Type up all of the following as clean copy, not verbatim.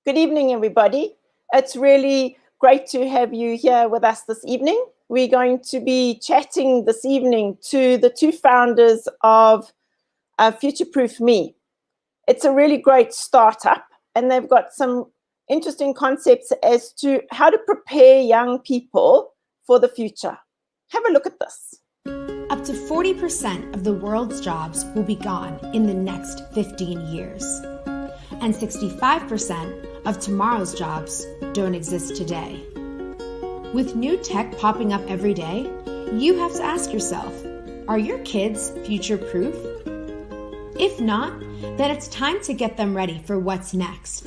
Good evening, everybody. It's really great to have you here with us this evening. We're going to be chatting this evening to the two founders of FutureProofMe. It's a really great startup, and they've got some interesting concepts as to how to prepare young people for the future. Have a look at this. Up to 40% of the world's jobs will be gone in the next 15 years. And 65% of tomorrow's jobs don't exist today. With new tech popping up every day, you have to ask yourself, are your kids future-proof? If not, then it's time to get them ready for what's next.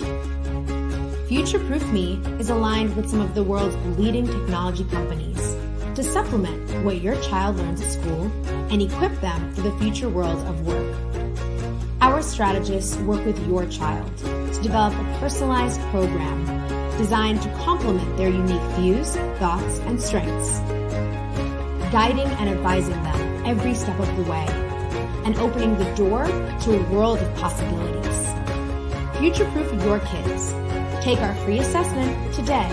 FutureProofMe is aligned with some of the world's leading technology companies to supplement what your child learns at school and equip them for the future world of work. Our strategists work with your child to develop a personalized program designed to complement their unique views, thoughts, and strengths, guiding and advising them every step of the way, and opening the door to a world of possibilities. Future-proof your kids. Take our free assessment today.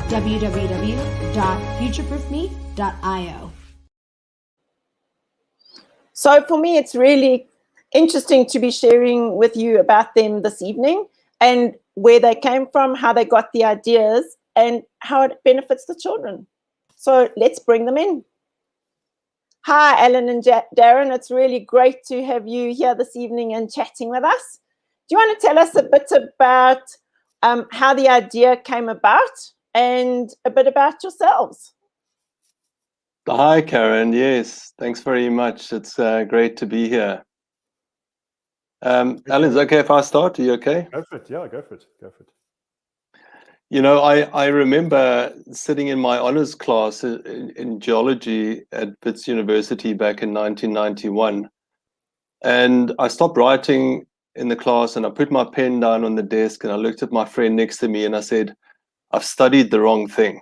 www.futureproofme.io. So for me, it's really interesting to be sharing with you about them this evening and where they came from, how they got the ideas, and how it benefits the children. So let's bring them in. Hi, Alan and Darren. It's really great to have you here this evening and chatting with us. Do you want to tell us a bit about how the idea came about and a bit about yourselves? Hi, Karen. Yes, thanks very much. It's great to be here. Alan, is it okay if I start? Are you okay? Go for it. Yeah, go for it. Go for it. You know, I remember sitting in my honors class in geology at Wits University back in 1991. And I stopped writing in the class and I put my pen down on the desk and I looked at my friend next to me and I said, I've studied the wrong thing.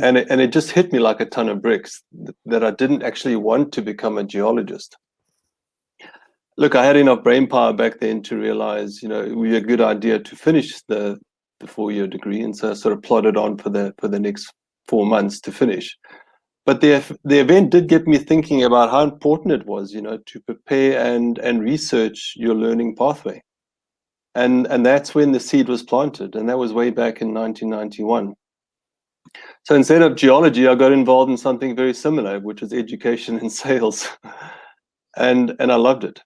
and it just hit me like a ton of bricks that I didn't actually want to become a geologist. Look, I had enough brain power back then to realize, you know, it would be a good idea to finish the 4-year degree, and so I sort of plodded on for the next 4 months to finish. But the event did get me thinking about how important it was, you know, to prepare and research your learning pathway, and that's when the seed was planted, and that was way back in 1991. So instead of geology, I got involved in something very similar, which was education and sales, and I loved it.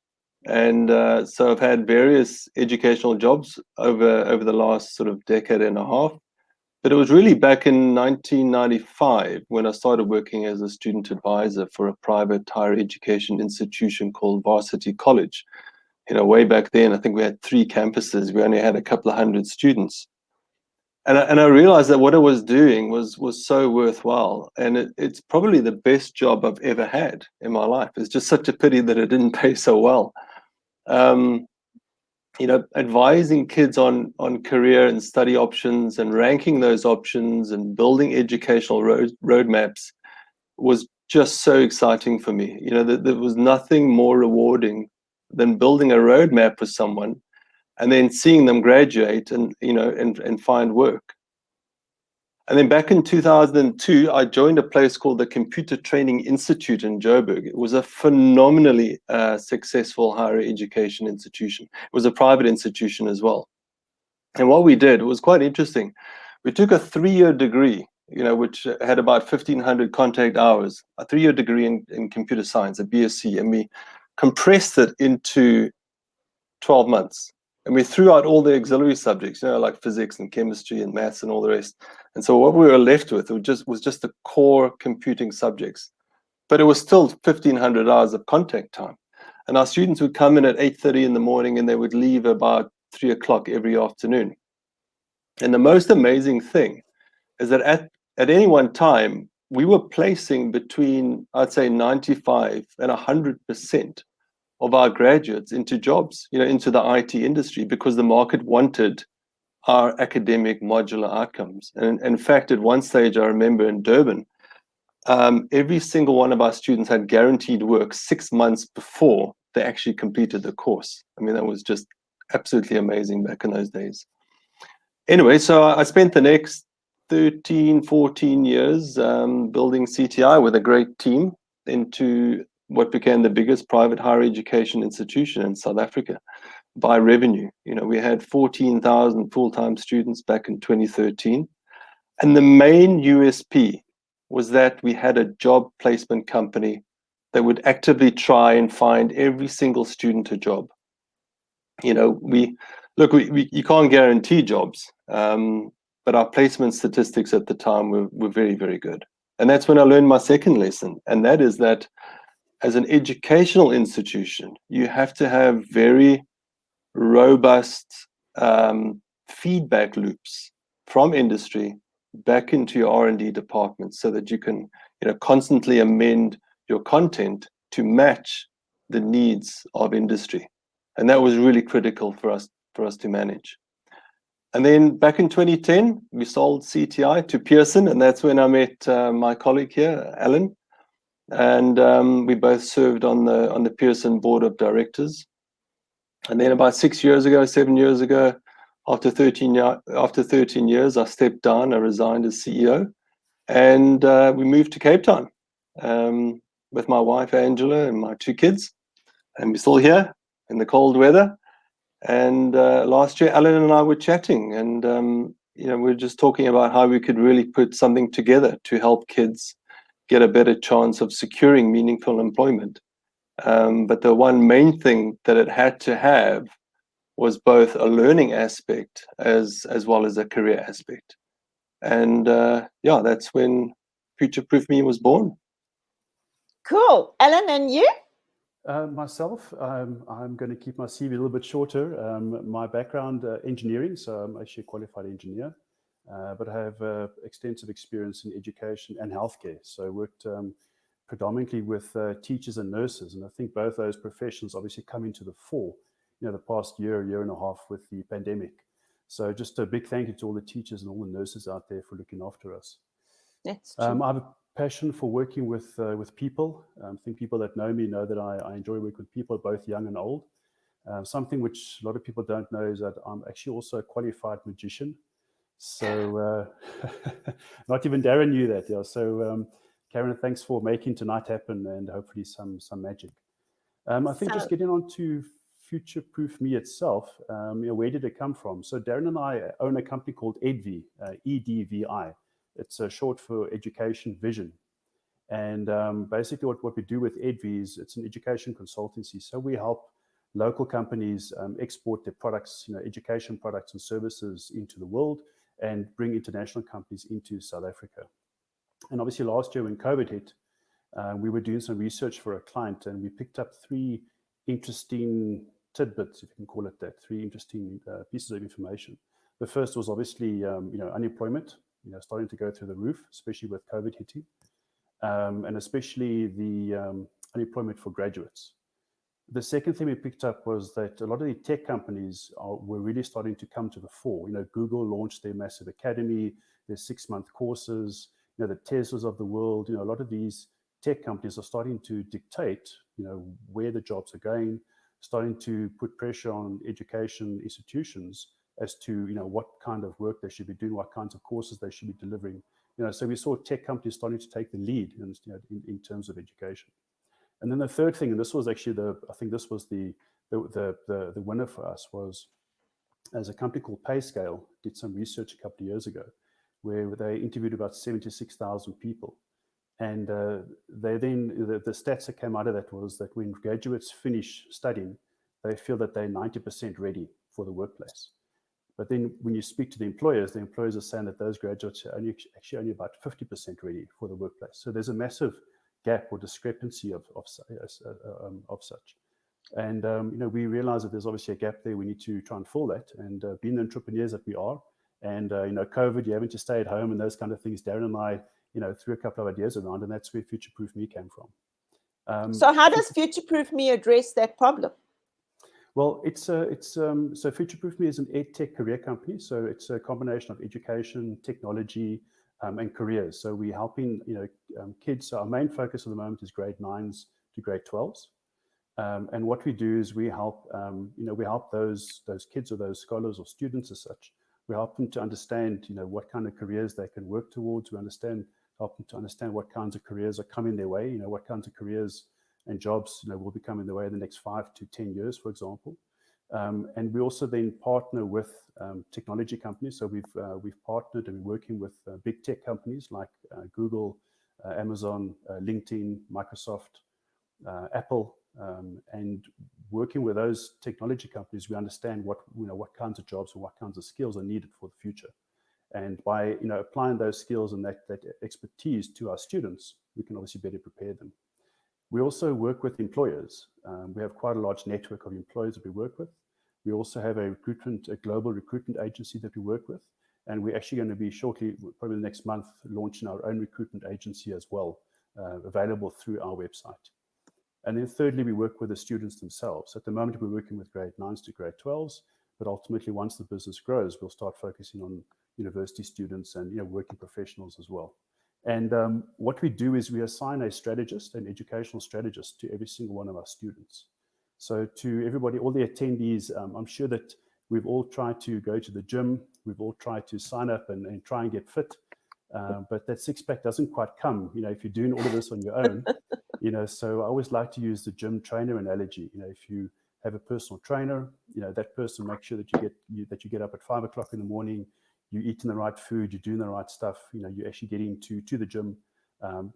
And so I've had various educational jobs over the last sort of decade and a half. But it was really back in 1995 when I started working as a student advisor for a private higher education institution called Varsity College. You know, way back then, I think we had 3 campuses. We only had a couple of hundred students. And I realized that what I was doing was so worthwhile. And it's probably the best job I've ever had in my life. It's just such a pity that it didn't pay so well. You know, advising kids on career and study options and ranking those options and building educational roadmaps was just so exciting for me. You know, there was nothing more rewarding than building a roadmap for someone and then seeing them graduate and, you know, and find work. And then back in 2002, I joined a place called the Computer Training Institute in Joburg. It was a phenomenally successful higher education institution. It was a private institution as well. And what we did was quite interesting. We took a 3-year degree, you know, which had about 1,500 contact hours, a 3-year degree in computer science, a BSc, and we compressed it into 12 months. And we threw out all the auxiliary subjects, you know, like physics and chemistry and maths and all the rest. And so what we were left with was just the core computing subjects. But it was still 1,500 hours of contact time. And our students would come in at 8:30 in the morning and they would leave about 3 o'clock every afternoon. And the most amazing thing is that at any one time, we were placing between, I'd say, 95 and 100% of our graduates into jobs, you know, into the IT industry, because the market wanted our academic modular outcomes. And in fact, at one stage, I remember in Durban, every single one of our students had guaranteed work 6 months before they actually completed the course. I mean, that was just absolutely amazing back in those days. Anyway, so I spent the next 13, 14 years building CTI with a great team into what became the biggest private higher education institution in South Africa by revenue. We had 14,000 full-time students back in 2013. And the main USP was that we had a job placement company that would actively try and find every single student a job. You can't guarantee jobs, but our placement statistics at the time were very, very good. And that's when I learned my second lesson, and that is that as an educational institution, you have to have very robust feedback loops from industry back into your R&D department, so that you can constantly amend your content to match the needs of industry. And that was really critical for us to manage. And then back in 2010, we sold CTI to Pearson, and that's when I met my colleague here, Alan. And we both served on the Pearson board of directors. And then about 7 years ago, after 13 years, I stepped down. I resigned as CEO, and we moved to Cape Town with my wife Angela and my 2 kids, and we're still here in the cold weather. And last year, Alan and I were chatting, and we were just talking about how we could really put something together to help kids get a better chance of securing meaningful employment. But the one main thing that it had to have was both a learning aspect as well as a career aspect. And that's when FutureProofMe was born. Cool. Alan, and you? Myself, I'm going to keep my CV a little bit shorter. My background, engineering, so I'm actually a qualified engineer, but I have extensive experience in education and healthcare. So I worked predominantly with teachers and nurses, and I think both those professions obviously come into the fore, the past year and a half with the pandemic. So just a big thank you to all the teachers and all the nurses out there for looking after us. That's true. I have a passion for working with people. I think people that know me know that I enjoy working with people, both young and old. Something which a lot of people don't know is that I'm actually also a qualified magician. So not even Darren knew that. Yeah. So Karen, thanks for making tonight happen, and hopefully some magic. I think just getting on to FutureProofMe itself, where did it come from? So Darren and I own a company called EDVI, EDVI. It's short for Education Vision. And basically what we do with EDVI is it's an education consultancy. So we help local companies export their products, education products and services into the world, and bring international companies into South Africa. And obviously last year when COVID hit, we were doing some research for a client, and we picked up 3 interesting tidbits, if you can call it that, 3 interesting pieces of information. The first was obviously, unemployment, starting to go through the roof, especially with COVID hitting, and especially the unemployment for graduates. The second thing we picked up was that a lot of the tech companies were really starting to come to the fore. Google launched their massive academy, their 6-month courses, the Teslas of the world. A lot of these tech companies are starting to dictate, where the jobs are going, starting to put pressure on education institutions as to, what kind of work they should be doing, what kinds of courses they should be delivering. So we saw tech companies starting to take the lead in terms of education. And then the third thing, and this was actually I think this was the winner for us, was as a company called PayScale did some research a couple of years ago, where they interviewed about 76,000 people. And they then, the stats that came out of that was that when graduates finish studying, they feel that they're 90% ready for the workplace. But then when you speak to the employers are saying that those graduates are actually only about 50% ready for the workplace. So there's a massive gap or discrepancy of such. And, we realize that there's obviously a gap there. We need to try and fill that. And being the entrepreneurs that we are, and, COVID, you're having to stay at home and those kind of things, Darren and I, threw a couple of ideas around, and that's where FutureProofMe came from. So how does FutureProofMe address that problem? Well, so FutureProofMe is an EdTech career company. So it's a combination of education, technology, and careers. So we're helping, kids. So our main focus at the moment is grade 9s to grade 12s. And what we do is we help, we help those kids or those scholars or students as such. We help them to understand, what kind of careers they can work towards. We help them to understand what kinds of careers are coming their way. What kinds of careers and jobs, will be coming their way in the next 5 to 10 years, for example. And we also then partner with technology companies. So we've partnered and we're working with big tech companies like Google, Amazon, LinkedIn, Microsoft, Apple, and working with those technology companies, we understand what kinds of jobs and what kinds of skills are needed for the future. And by applying those skills and that expertise to our students, we can obviously better prepare them. We also work with employers. We have quite a large network of employers that we work with. We also have a global recruitment agency that we work with. And we're actually going to be shortly, probably the next month, launching our own recruitment agency as well, available through our website. And then thirdly, we work with the students themselves. At the moment, we're working with grade 9s to grade 12s, but ultimately, once the business grows, we'll start focusing on university students and working professionals as well. And what we do is we assign a strategist, an educational strategist, to every single one of our students. So to everybody, all the attendees, I'm sure that we've all tried to go to the gym, we've all tried to sign up and try and get fit, but that six-pack doesn't quite come, if you're doing all of this on your own. So I always like to use the gym trainer analogy. If you have a personal trainer, that person makes sure that you get up at 5 o'clock in the morning, you're eating the right food, you're doing the right stuff, you're actually getting to the gym.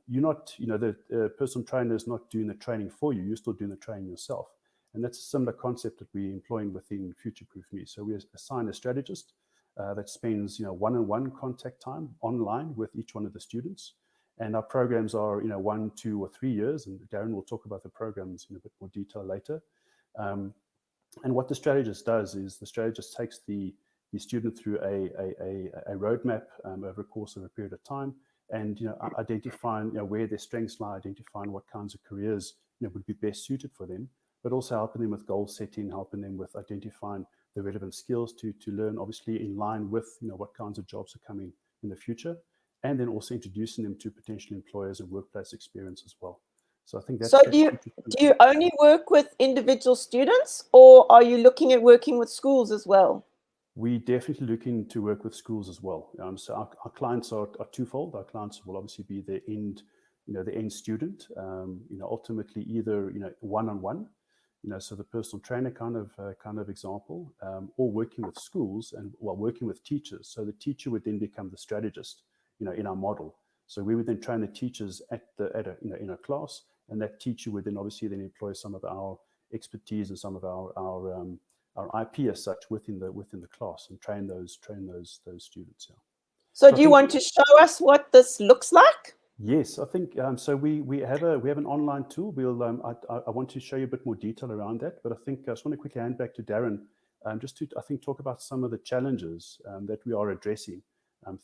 You're not, the personal trainer is not doing the training for you, you're still doing the training yourself. And that's a similar concept that we're employing within FutureProofMe. So we assign a strategist that spends, one-on-one contact time online with each one of the students. And our programs are, 1, 2, or 3 years. And Darren will talk about the programs in a bit more detail later. And what the strategist does is the strategist takes the student through a roadmap over a course of a period of time, and identifying where their strengths lie, identifying what kinds of careers would be best suited for them, but also helping them with goal setting, helping them with identifying the relevant skills to learn, obviously in line with what kinds of jobs are coming in the future, and then also introducing them to potential employers and workplace experience as well. So I think that's... So do you only work with individual students, or are you looking at working with schools as well? We definitely looking to work with schools as well. So our clients are twofold. Our clients will obviously be the end student, ultimately either one-on-one, so the personal trainer kind of example, or working with schools and working with teachers. So the teacher would then become the strategist, in our model. So we would then train the teachers in a class, and that teacher would then obviously employ some of our expertise and some of our IP as such within the class and train those students. Yeah. So do you want to show us what this looks like? Yes, I think so. We have an online tool. We'll I want to show you a bit more detail around that, but I think I just want to quickly hand back to Darren, just to talk about some of the challenges that we are addressing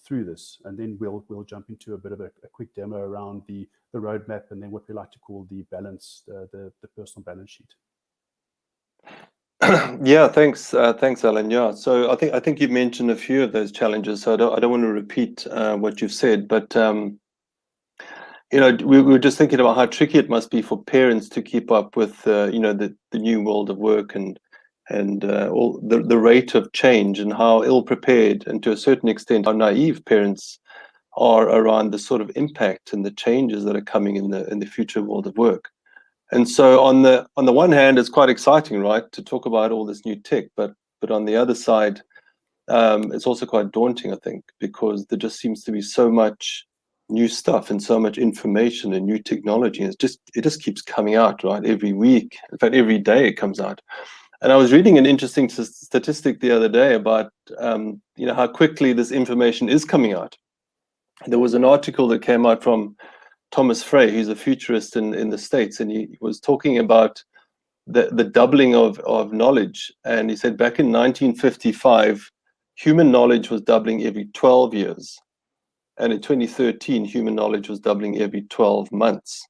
through this, and then we'll jump into a bit of a quick demo around the roadmap, and then what we like to call the balance, the personal balance sheet. Yeah, thanks, Alan. Yeah, so I think you mentioned a few of those challenges, so I don't want to repeat what you've said, but we were just thinking about how tricky it must be for parents to keep up with the new world of work and all the rate of change, and how ill-prepared and to a certain extent how naive parents are around the sort of impact and the changes that are coming in the future world of work. And so on the one hand, it's quite exciting, right, to talk about all this new tech, but on the other side, it's also quite daunting, I think, because there just seems to be so much new stuff and so much information and new technology. It just keeps coming out, right, every week. In fact, every day it comes out. And I was reading an interesting statistic the other day about how quickly this information is coming out. There was an article that came out from Thomas Frey, who's a futurist in the States, and he was talking about the doubling of knowledge. And he said back in 1955, human knowledge was doubling every 12 years. And in 2013, human knowledge was doubling every 12 months.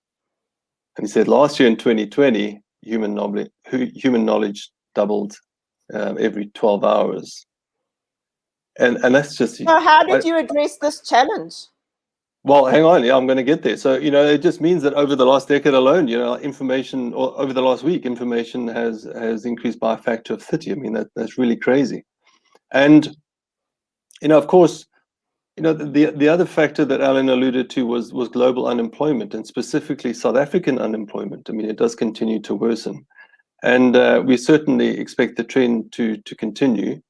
And he said last year in 2020, human knowledge doubled every 12 hours. And that's just... So how did you address this challenge? Well, hang on. Yeah, I'm going to get there. So, it just means that over the last decade alone, information, or over the last week, information has increased by a factor of 30. I mean, that's really crazy. And, of course, the other factor that Alan alluded to was global unemployment, and specifically South African unemployment. I mean, it does continue to worsen. And we certainly expect the trend to continue.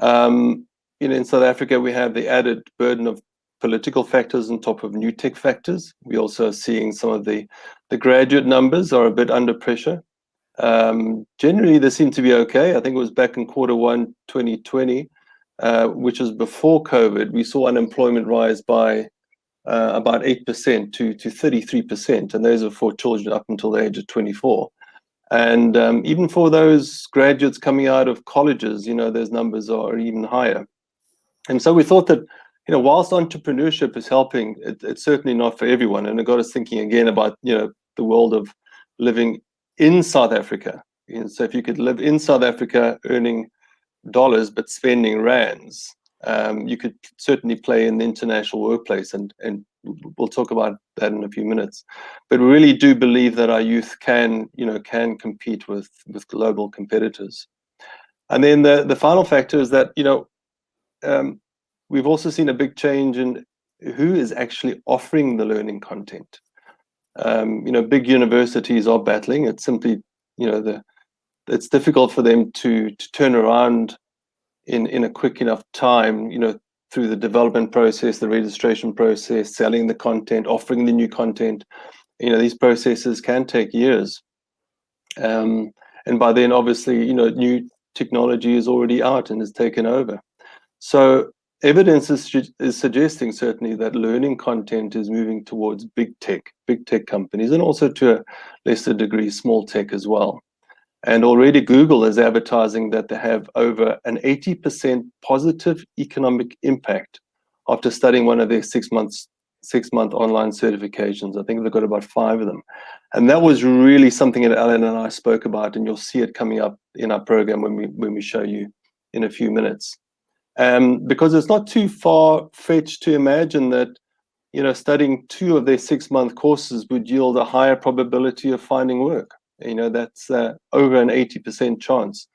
In South Africa, we have the added burden of political factors on top of new tech factors. We also are seeing some of the graduate numbers are a bit under pressure. Generally, they seem to be okay. I think it was back in Q1 2020, which was before COVID, we saw unemployment rise by about 8% to 33%, and those are for children up until the age of 24. And even for those graduates coming out of colleges, those numbers are even higher. And so we thought that, whilst entrepreneurship is helping, it's certainly not for everyone. And it got us thinking again about, the world of living in South Africa. So if you could live in South Africa earning dollars but spending rands, you could certainly play in the international workplace, and we'll talk about that in a few minutes. But we really do believe that our youth can compete with global competitors. And then the final factor is that we've also seen a big change in who is actually offering the learning content. Big universities are battling. It's simply it's difficult for them to turn around in a quick enough time, through the development process, the registration process, selling the content, offering the new content. These processes can take years. And by then, obviously, new technology is already out and has taken over. So evidence is suggesting certainly that learning content is moving towards big tech companies, and also to a lesser degree, small tech as well. And already Google is advertising that they have over an 80% positive economic impact after studying one of their 6-month online certifications. I think they've got about 5 of them. And that was really something that Alan and I spoke about, and you'll see it coming up in our program when we show you in a few minutes. Because it's not too far-fetched to imagine that, studying 2 of their 6-month courses would yield a higher probability of finding work. That's over an 80% chance.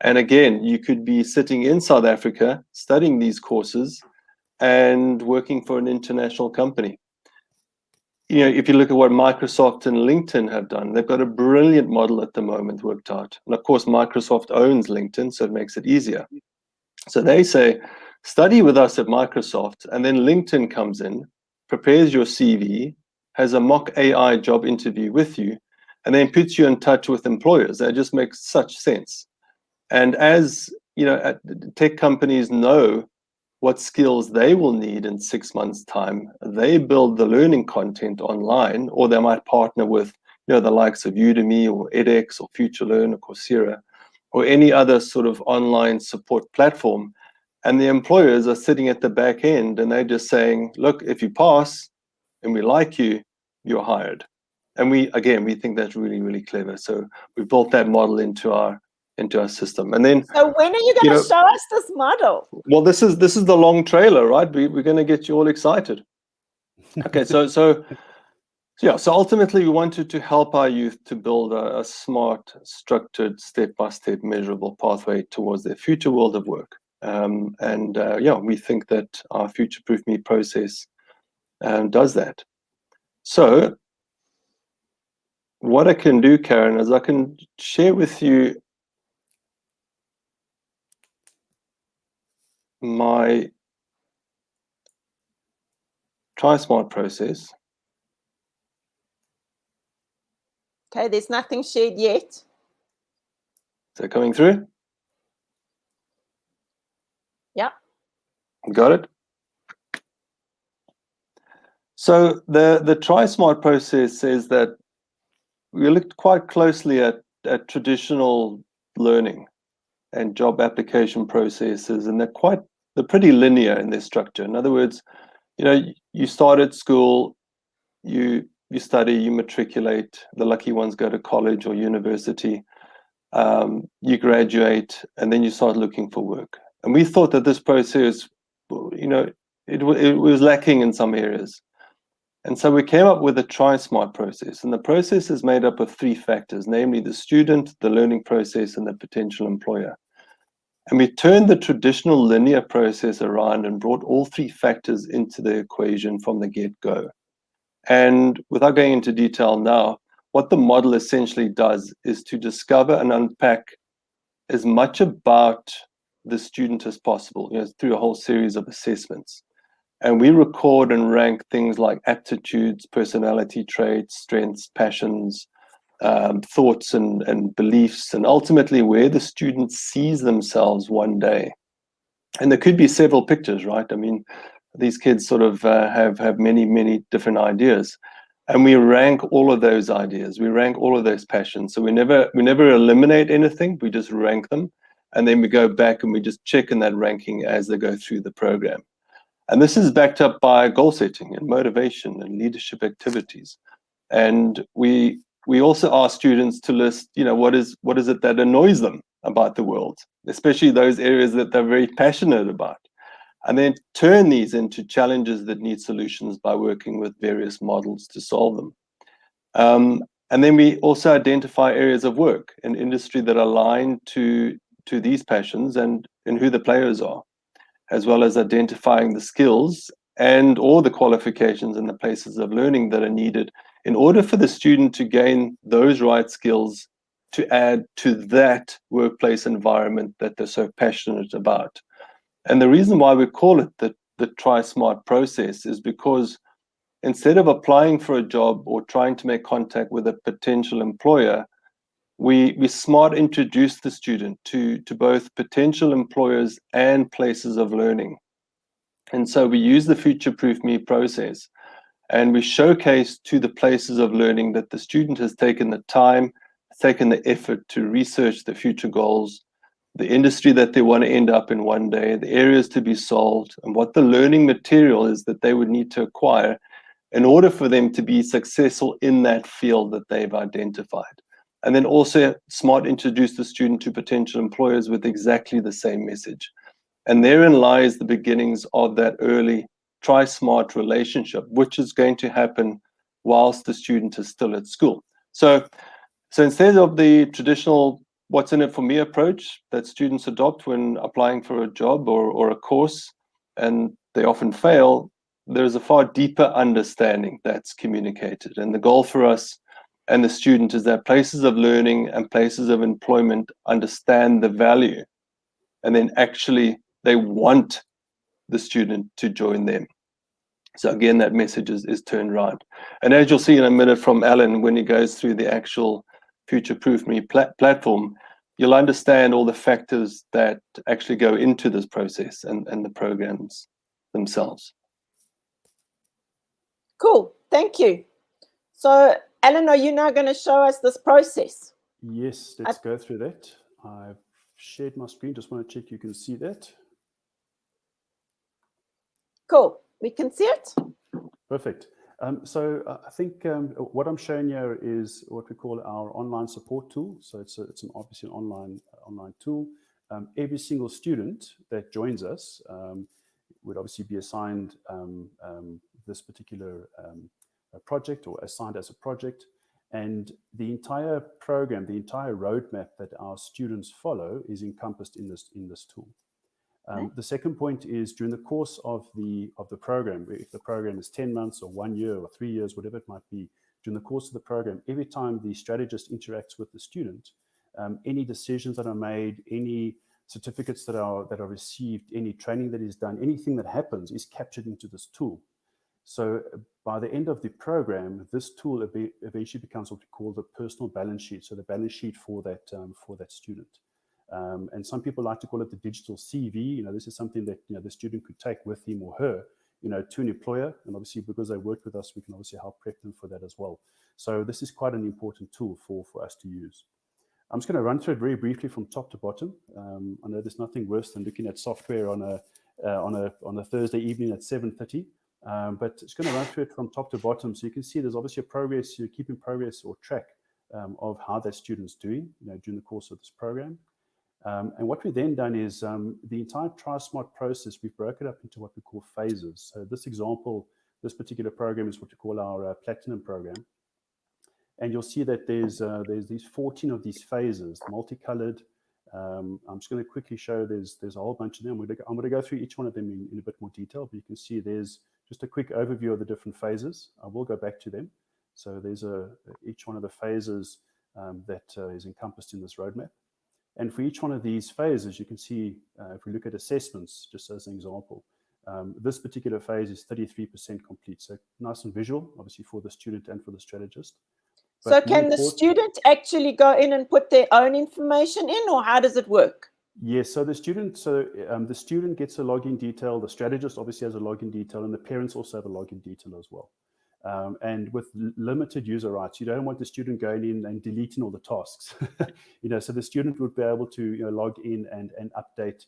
And again, you could be sitting in South Africa studying these courses and working for an international company. If you look at what Microsoft and LinkedIn have done, they've got a brilliant model at the moment worked out. And of course, Microsoft owns LinkedIn, so it makes it easier. So they say, study with us at Microsoft, and then LinkedIn comes in, prepares your CV, has a mock AI job interview with you, and then puts you in touch with employers. That just makes such sense. And as tech companies know what skills they will need in 6 months' time, they build the learning content online, or they might partner with the likes of Udemy or edX or FutureLearn or Coursera or any other sort of online support platform. And the employers are sitting at the back end, and they're just saying, look, if you pass and we like you, you're hired. And we think that's really, really clever. So we built that model into our system. And then, so when are you going to show us this model? Well, this is the long trailer, right? We're going to get you all excited. Okay, so ultimately we wanted to help our youth to build a smart, structured, step-by-step measurable pathway towards their future world of work. We think that our FutureProofMe process does that. So what I can do, Karen, is I can share with you my Tri-Smart process. Okay, there's nothing shared yet. Is that coming through? Yeah. Got it? So the Tri-Smart process says that we looked quite closely at traditional learning and job application processes, and they're pretty linear in their structure. In other words, you start at school, you study, you matriculate. The lucky ones go to college or university. You graduate, and then you start looking for work. And we thought that this process, it was lacking in some areas. And so we came up with a Tri-Smart process. And the process is made up of 3 factors, namely the student, the learning process, and the potential employer. And we turned the traditional linear process around and brought all 3 factors into the equation from the get-go. And without going into detail now, what the model essentially does is to discover and unpack as much about the student as possible, through a whole series of assessments. And we record and rank things like aptitudes, personality traits, strengths, passions, thoughts and beliefs, and ultimately where the student sees themselves one day. And there could be several pictures, right? I mean, these kids sort of have many, many different ideas. And we rank all of those ideas. We rank all of those passions. So we never eliminate anything. We just rank them. And then we go back and we just check in that ranking as they go through the program. And this is backed up by goal setting and motivation and leadership activities. And we also ask students to list, what is it that annoys them about the world, especially those areas that they're very passionate about. And then turn these into challenges that need solutions by working with various models to solve them. And then we also identify areas of work and industry that align to these passions and who the players are, as well as identifying the skills and all the qualifications and the places of learning that are needed in order for the student to gain those right skills to add to that workplace environment that they're so passionate about. And the reason why we call it the Tri-Smart process is because instead of applying for a job or trying to make contact with a potential employer, we smart introduce the student to both potential employers and places of learning. And so we use the FutureProofMe process and we showcase to the places of learning that the student has taken the time, taken the effort to research the future goals, the industry that they want to end up in one day, the areas to be solved, and what the learning material is that they would need to acquire in order for them to be successful in that field that they've identified. And then also smart introduce the student to potential employers with exactly the same message. And therein lies the beginnings of that early Tri-Smart relationship, which is going to happen whilst the student is still at school. So instead of the traditional what's in it for me approach that students adopt when applying for a job or a course, and they often fail, there's a far deeper understanding that's communicated. And the goal for us and the student is that places of learning and places of employment understand the value, and then actually they want the student to join them. So again, that message is turned around. And as you'll see in a minute from Alan, when he goes through the actual FutureProofMe platform, you'll understand all the factors that actually go into this process and the programs themselves. Cool, thank you. So Alan, are you now going to show us this process? Yes, let's go through that. I've shared my screen. Just want to check you can see that. Cool, we can see it. Perfect. So I think what I'm showing here is what we call our online support tool. So it's obviously an online tool. Every single student that joins us would obviously be assigned this particular project or assigned as a project. And the entire program, the entire roadmap that our students follow is encompassed in this tool. The second point is during the course of the program, if the program is 10 months or 1 year or 3 years, whatever it might be, during the course of the program, every time the strategist interacts with the student, any decisions that are made, any certificates that are received, any training that is done, anything that happens is captured into this tool. So by the end of the program, this tool eventually becomes what we call the personal balance sheet. So the balance sheet for that student. And some people like to call it the digital CV. This is something that the student could take with him or her, to an employer. And obviously, because they work with us, we can obviously help prep them for that as well. So this is quite an important tool for us to use. I'm just going to run through it very briefly from top to bottom. I know there's nothing worse than looking at software on a Thursday evening at 7:30. But it's going to run through it from top to bottom. So you can see there's obviously a progress, you're keeping progress or track of how that student's doing during the course of this program. And what we've then done is the entire Tri-Smart process, we've broken it up into what we call phases. So this example This particular program is what we call our Platinum program. And you'll see that there's these 14 of these phases, multicolored. I'm just going to quickly show there's a whole bunch of them. I'm going to go through each one of them in a bit more detail, but you can see there's just a quick overview of the different phases. I will go back to them. So there's each one of the phases that is encompassed in this roadmap. And for each one of these phases, you can see, if we look at assessments, just as an example, this particular phase is 33% complete. So nice and visual, obviously, for the student and for the strategist. So can the student actually go in and put their own information in, or how does it work? Yes, so the student gets a login detail, the strategist obviously has a login detail, and the parents also have a login detail as well. And with limited user rights, you don't want the student going in and deleting all the tasks. So the student would be able to log in and update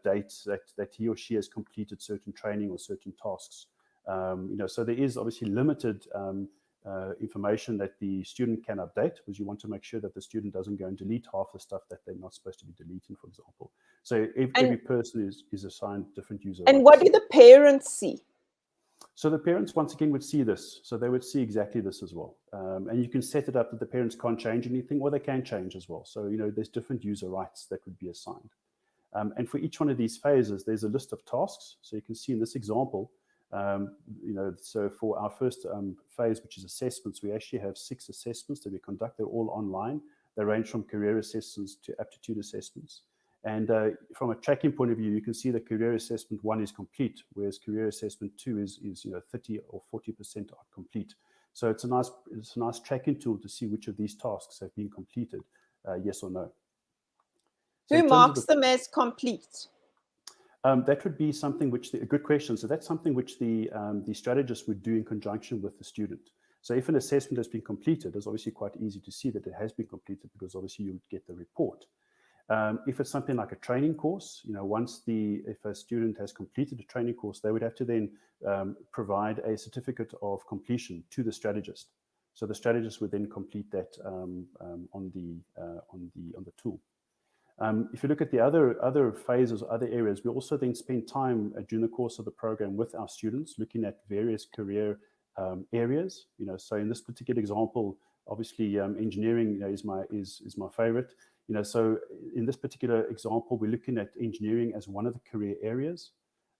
dates that he or she has completed certain training or certain tasks. So there is obviously limited information that the student can update, because you want to make sure that the student doesn't go and delete half the stuff that they're not supposed to be deleting, for example. So every person is assigned different user rights. And what do the parents see? So the parents, once again, would see this. So they would see exactly this as well. And you can set it up that the parents can't change anything, or they can change as well. So, there's different user rights that would be assigned. And for each one of these phases, there's a list of tasks. So you can see in this example, so for our first phase, which is assessments, we actually have 6 assessments that we conduct. They're all online. They range from career assessments to aptitude assessments. And from a tracking point of view, you can see that career assessment 1 is complete, whereas career assessment 2 is 30 or 40% are complete. So it's a nice tracking tool to see which of these tasks have been completed, yes or no. So who marks them as complete? That would be something which, a good question. So that's something which the strategist would do in conjunction with the student. So if an assessment has been completed, it's obviously quite easy to see that it has been completed, because obviously you would get the report. If it's something like a training course, if a student has completed a training course, they would have to then provide a certificate of completion to the strategist. So the strategist would then complete that on the tool. If you look at the other phases, other areas, we also then spend time during the course of the program with our students, looking at various career areas. So in this particular example, obviously engineering is my favorite. So in this particular example, we're looking at engineering as one of the career areas.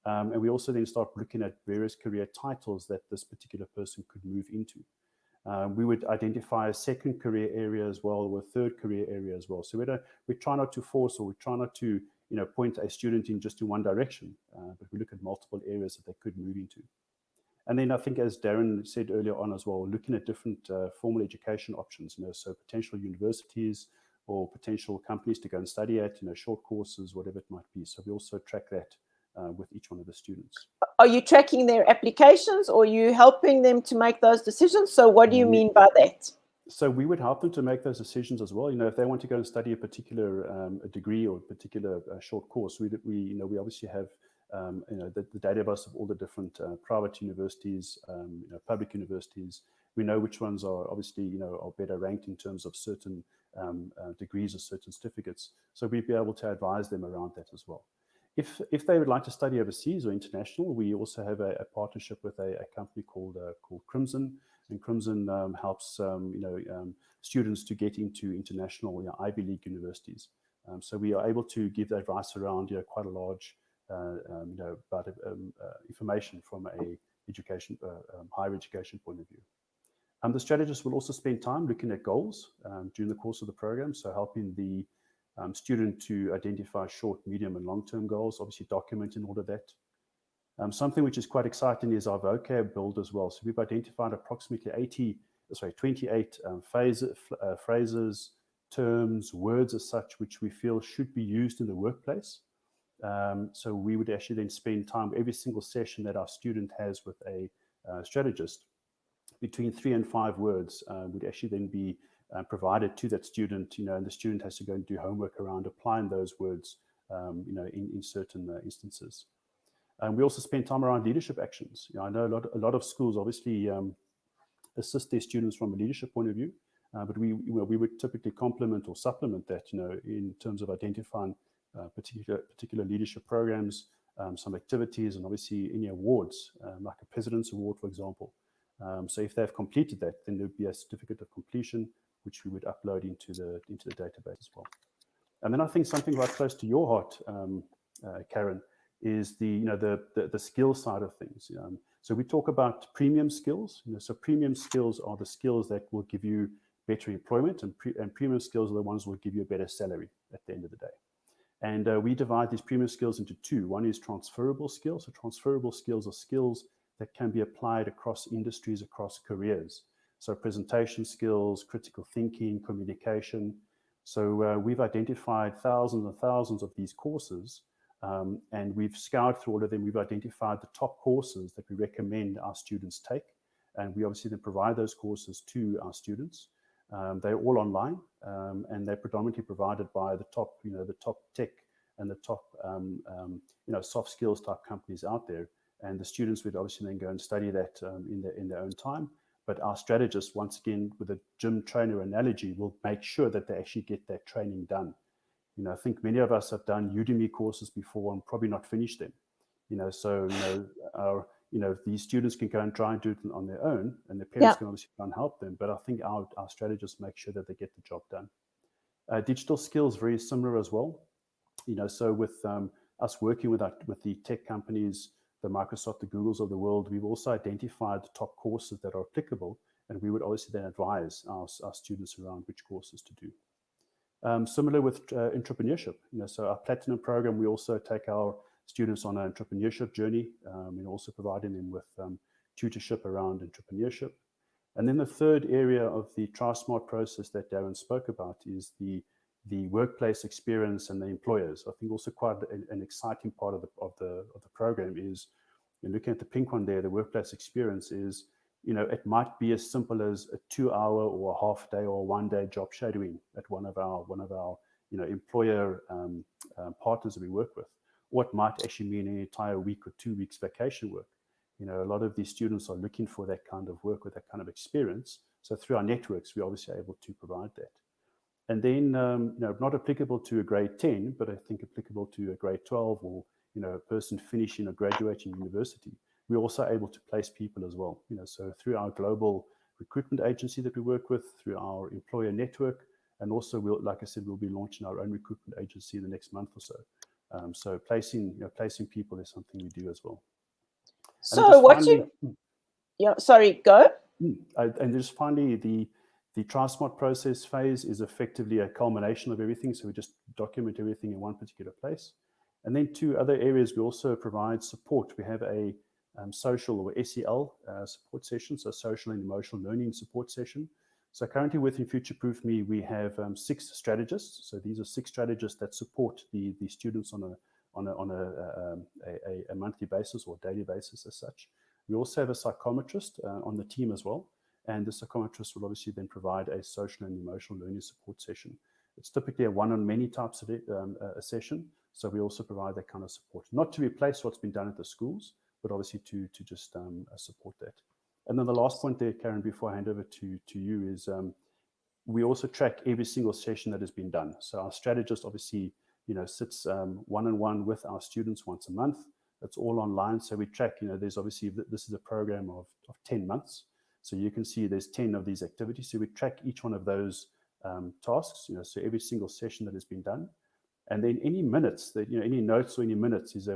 And we also then start looking at various career titles that this particular person could move into. We would identify a second career area as well, or a third career area as well. So we try not to force, or we try not to point a student in just in one direction, but we look at multiple areas that they could move into. And then I think, as Darren said earlier on as well, looking at different formal education options, so potential universities or potential companies to go and study at, short courses, whatever it might be. So we also track that with each one of the students. Are you tracking their applications, or are you helping them to make those decisions? So what do you mean by that? So we would help them to make those decisions as well. If they want to go and study a particular a degree or a particular short course, we obviously have the database of all the different private universities, public universities. We know which ones are obviously are better ranked in terms of certain degrees or certain certificates. So we'd be able to advise them around that as well. If they would like to study overseas or international, we also have a partnership with a company called Crimson, and Crimson helps students to get into international Ivy League universities. So we are able to give advice around quite a large about information from a higher education point of view. The strategist will also spend time looking at goals during the course of the program, so helping the student to identify short, medium, and long-term goals, obviously documenting all of that. Something which is quite exciting is our Vocab Build as well. So we've identified approximately 28 phrases, terms, words as such, which we feel should be used in the workplace. So we would actually then spend time every single session that our student has with a strategist. Between 3 and 5 words would actually then be provided to that student, and the student has to go and do homework around applying those words, in certain instances. We also spend time around leadership actions. I know a lot of schools obviously assist their students from a leadership point of view, but we would typically complement or supplement that, in terms of identifying particular leadership programs, some activities, and obviously any awards, like a President's Award, for example. So if they've completed that, then there would be a certificate of completion, which we would upload into the database as well. And then I think something right close to your heart, Karen, is the skill side of things. So we talk about premium skills. So premium skills are the skills that will give you better employment, and premium skills are the ones that will give you a better salary at the end of the day. And we divide these premium skills into two. One is transferable skills. So transferable skills are skills that can be applied across industries, across careers. So presentation skills, critical thinking, communication. So we've identified thousands and thousands of these courses, and we've scoured through all of them. We've identified the top courses that we recommend our students take, and we obviously then provide those courses to our students. They're all online, and they're predominantly provided by the top tech and the top soft skills type companies out there. And the students would obviously then go and study that in their own time. But our strategists, once again, with a gym trainer analogy, will make sure that they actually get that training done. I think many of us have done Udemy courses before and probably not finished them. These students can go and try and do it on their own, and their parents can obviously try and help them. But I think our strategists make sure that they get the job done. Digital skills, very similar as well. So with us working with the tech companies, the Microsoft, the Googles of the world, we've also identified the top courses that are applicable, and we would obviously then advise our students around which courses to do. Similar with entrepreneurship, so our Platinum program, we also take our students on an entrepreneurship journey, and also providing them with tutorship around entrepreneurship. And then the third area of the Tri-Smart process that Darren spoke about is the workplace experience and the employers. I think also quite an exciting part of the program is, looking at the pink one there, the workplace experience is, it might be as simple as a 2-hour or a half day or a 1-day job shadowing at one of our employer partners that we work with, or it might actually mean an entire week or 2 weeks vacation work. A lot of these students are looking for that kind of work with that kind of experience. So through our networks, we're obviously able to provide that. And then, not applicable to a grade 10, but I think applicable to a grade 12 or, a person finishing or graduating university, we're also able to place people as well. So through our global recruitment agency that we work with, through our employer network, and also, like I said, we'll be launching our own recruitment agency in the next month or so. So placing people is something we do as well. So go. And just finally, the Tri-Smart process phase is effectively a culmination of everything. So we just document everything in one particular place. And then 2 other areas, we also provide support. We have a social or SEL support session, so social and emotional learning support session. So currently within FutureProofMe, we have 6 strategists. So these are 6 strategists that support the students on a monthly basis or daily basis as such. We also have a psychometrist on the team as well. And the psychometrist will obviously then provide a social and emotional learning support session. It's typically a one-on-many types of a session. So we also provide that kind of support, not to replace what's been done at the schools, but obviously to just support that. And then the last point there, Karen, before I hand over to you is we also track every single session that has been done. So our strategist obviously, sits one-on-one with our students once a month. It's all online. So we track, there's obviously, this is a program of 10 months. So you can see there's 10 of these activities. So we track each one of those tasks, so every single session that has been done. And then any minutes that, any notes or any minutes is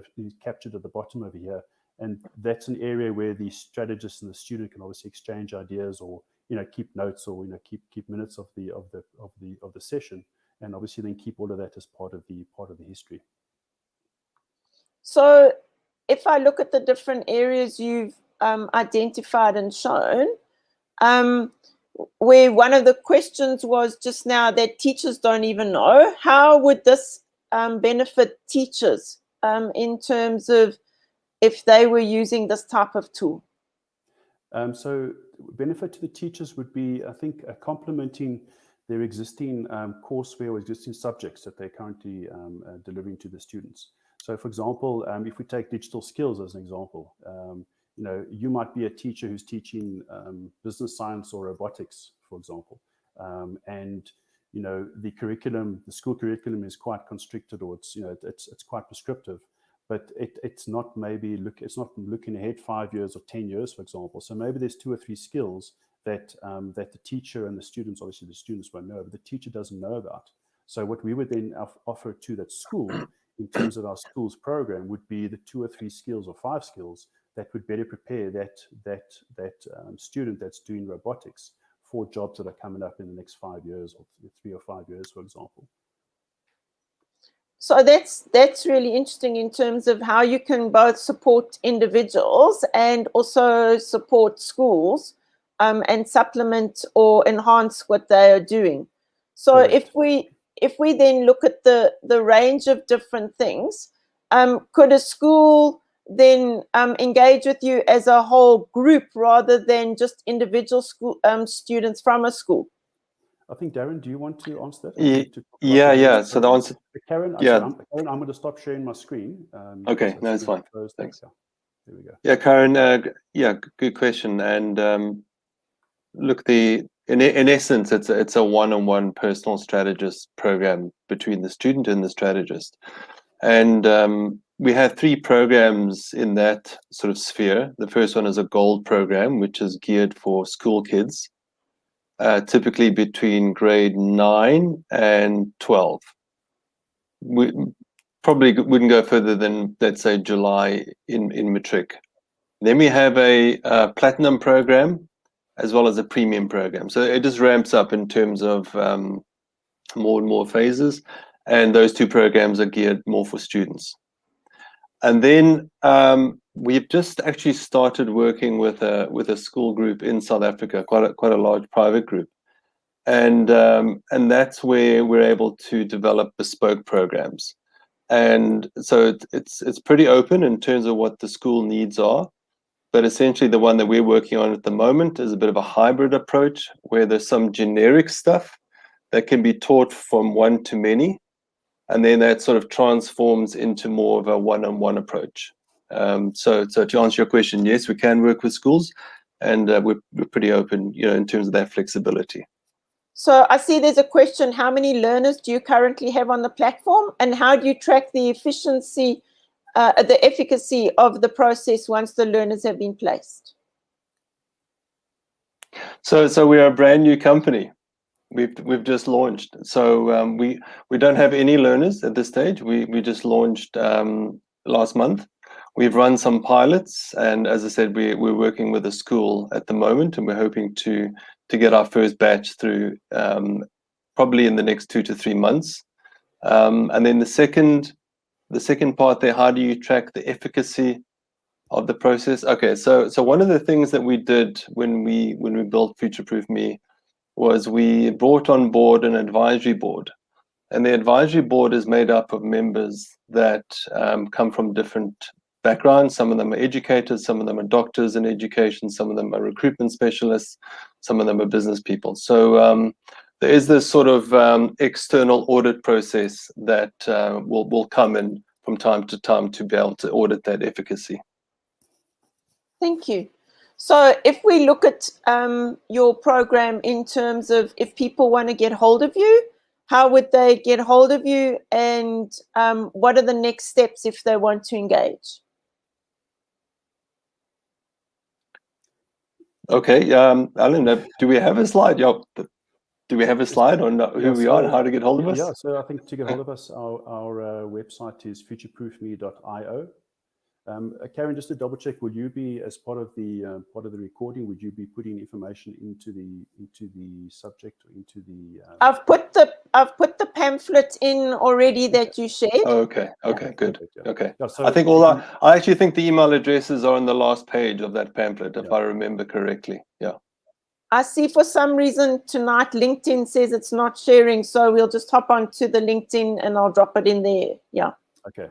captured at the bottom over here. And that's an area where the strategist and the student can obviously exchange ideas or, keep notes or, keep minutes of the session. And obviously then keep all of that as part of the history. So if I look at the different areas you've identified and shown, where one of the questions was just now that teachers don't even know, how would this benefit teachers in terms of if they were using this type of tool? So benefit to the teachers would be, I think, complementing their existing courseware or existing subjects that they're currently delivering to the students. So for example, if we take digital skills as an example, you might be a teacher who's teaching business science or robotics, for example. And, the curriculum, the school curriculum is quite constricted, or it's quite prescriptive. but it's not it's not looking ahead 5 years or 10 years, for example. So maybe there's 2 or 3 skills that that the teacher and the students, obviously the students won't know, but the teacher doesn't know about. So what we would then offer to that school in terms of our school's program would be the 2 or 3 skills or 5 skills that would better prepare that student that's doing robotics for jobs that are coming up in the next 5 years or 3 or 5 years, for example. So that's really interesting in terms of how you can both support individuals and also support schools and supplement or enhance what they are doing. So Correct. if we then look at the range of different things, could a school then engage with you as a whole group rather than just individual school students from a school? I think, Darren, do you want to answer that? Yeah. So the answer, Karen, yeah. Karen, I'm going to stop sharing my screen. Okay, no, it's fine. Thanks. There we go. Yeah, Karen. Good question. And look, in essence, it's a one-on-one personal strategist program between the student and the strategist, and we have 3 programs in that sort of sphere. The first one is a gold program, which is geared for school kids. Typically between grade 9 and 12. We probably wouldn't go further than, let's say, July in matric. Then we have a platinum program as well as a premium program. So it just ramps up in terms of more and more phases. And those 2 programs are geared more for students. And then we've just actually started working with a school group in South Africa, quite a large private group, and that's where we're able to develop bespoke programs. And so it's pretty open in terms of what the school needs are, but essentially the one that we're working on at the moment is a bit of a hybrid approach where there's some generic stuff that can be taught from one to many. And then that sort of transforms into more of a one-on-one approach. So to answer your question, yes, we can work with schools, and we're pretty open, in terms of that flexibility. So I see there's a question: how many learners do you currently have on the platform, and how do you track the efficiency, the efficacy of the process once the learners have been placed? So we are a brand new company. We've just launched, so we don't have any learners at this stage. We just launched last month. We've run some pilots, and as I said, we're working with a school at the moment, and we're hoping to get our first batch through probably in the next 2 to 3 months. And then the second part there, how do you track the efficacy of the process? Okay, so one of the things that we did when we built FutureProofMe was we brought on board an advisory board, and the advisory board is made up of members that come from different backgrounds. Some of them are educators, some of them are doctors in education, some of them are recruitment specialists, some of them are business people. So there is this sort of external audit process that will come in from time to time to be able to audit that efficacy. Thank you. So if we look at your program in terms of if people want to get hold of you, how would they get hold of you, and what are the next steps if they want to engage? Okay, Alan, do we have a slide? Yeah, do we have a slide on who we are and how to get hold of us? Yeah, so I think to get hold of us, our website is futureproofme.io. Karen, just to double check, would you be, as part of the recording, would you be putting information into the subject or into the? I've put the pamphlet in already that you shared. Oh, okay, good. Yeah. Okay, yeah, so I think I actually think the email addresses are on the last page of that pamphlet, if I remember correctly. Yeah. I see for some reason tonight LinkedIn says it's not sharing, so we'll just hop onto the LinkedIn and I'll drop it in there. Yeah. Okay.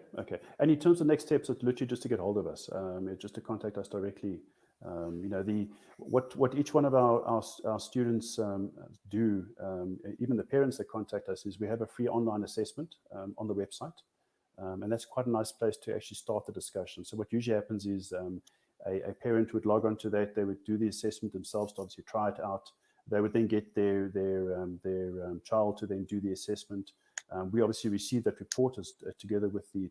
And in terms of next steps, it's literally just to get hold of us, just to contact us directly. What each one of our students do, even the parents that contact us, is we have a free online assessment on the website, and that's quite a nice place to actually start the discussion. So what usually happens is a parent would log on to that, they would do the assessment themselves to obviously try it out. They would then get their child to then do the assessment. We obviously receive that report together with the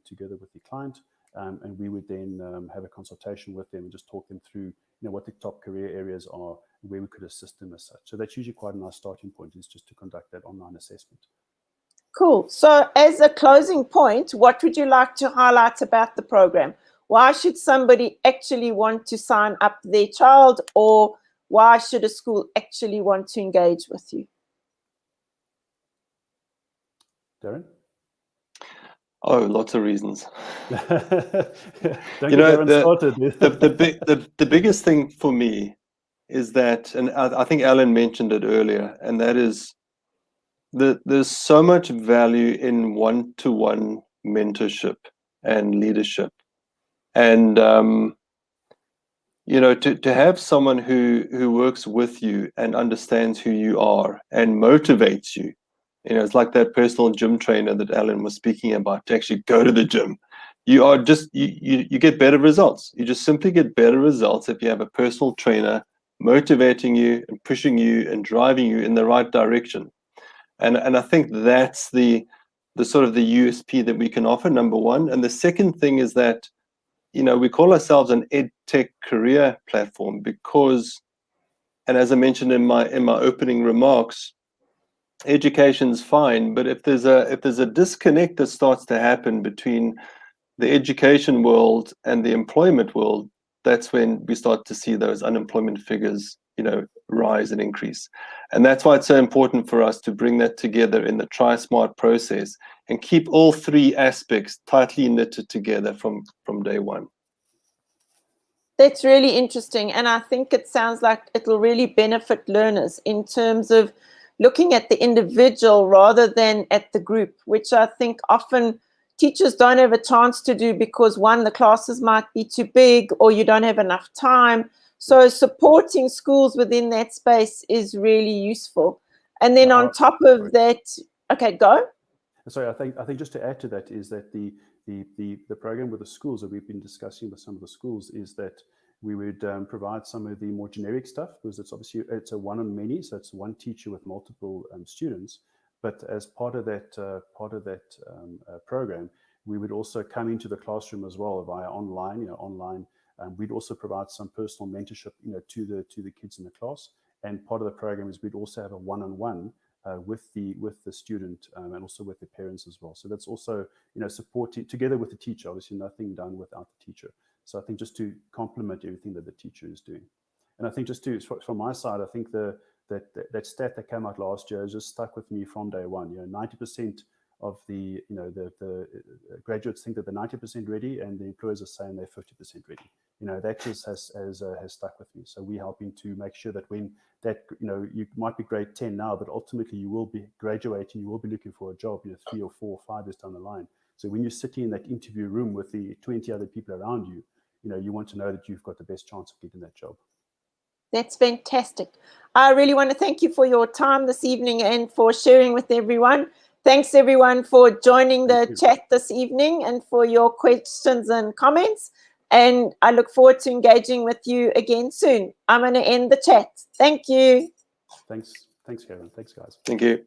client, and we would then have a consultation with them and just talk them through, what the top career areas are and where we could assist them as such. So that's usually quite a nice starting point, is just to conduct that online assessment. Cool. So as a closing point, what would you like to highlight about the program? Why should somebody actually want to sign up their child, or why should a school actually want to engage with you? Darren? Oh, lots of reasons. Don't get Darren started. the biggest thing for me is that, and I think Alan mentioned it earlier, and that is there's so much value in one-to-one mentorship and leadership. And, to have someone who works with you and understands who you are and motivates you. It's like that personal gym trainer that Alan was speaking about, to actually go to the gym. You are just, you get better results. You just simply get better results if you have a personal trainer motivating you and pushing you and driving you in the right direction. And I think that's the sort of the USP that we can offer, number one. And the second thing is that, we call ourselves an EdTech career platform because, and as I mentioned in my opening remarks, education's fine, but if there's a disconnect that starts to happen between the education world and the employment world, that's when we start to see those unemployment figures, rise and increase. And that's why it's so important for us to bring that together in the Tri-Smart process and keep all three aspects tightly knitted together from day one. That's really interesting. And I think it sounds like it'll really benefit learners in terms of looking at the individual rather than at the group, which I think often teachers don't have a chance to do because, one, the classes might be too big or you don't have enough time. So supporting schools within that space is really useful. And then on top of that, okay, go. Sorry, I think just to add to that is that the program with the schools that we've been discussing with some of the schools is that we would provide some of the more generic stuff, because it's a one-on-many, so it's one teacher with multiple students. But as part of that program, we would also come into the classroom as well via online. We'd also provide some personal mentorship, to the kids in the class. And part of the program is we'd also have a one-on-one with the student and also with the parents as well. So that's also, supporting together with the teacher. Obviously, nothing done without the teacher. So I think just to complement everything that the teacher is doing. And I think just from my side, I think that stat that came out last year has just stuck with me from day one. 90% of the graduates think that they're 90% ready, and the employers are saying they're 50% ready. That just has stuck with me. So we're helping to make sure that when that, you might be grade 10 now, but ultimately you will be graduating, you will be looking for a job, 3 or 4 or 5 years down the line. So when you're sitting in that interview room with the 20 other people around you, you want to know that you've got the best chance of getting that job. That's fantastic. I really want to thank you for your time this evening and for sharing with everyone. Thanks everyone for joining the chat this evening and for your questions and comments. And I look forward to engaging with you again soon. I'm going to end the chat. Thank you. Thanks, Karen. Thanks, guys. Thank you.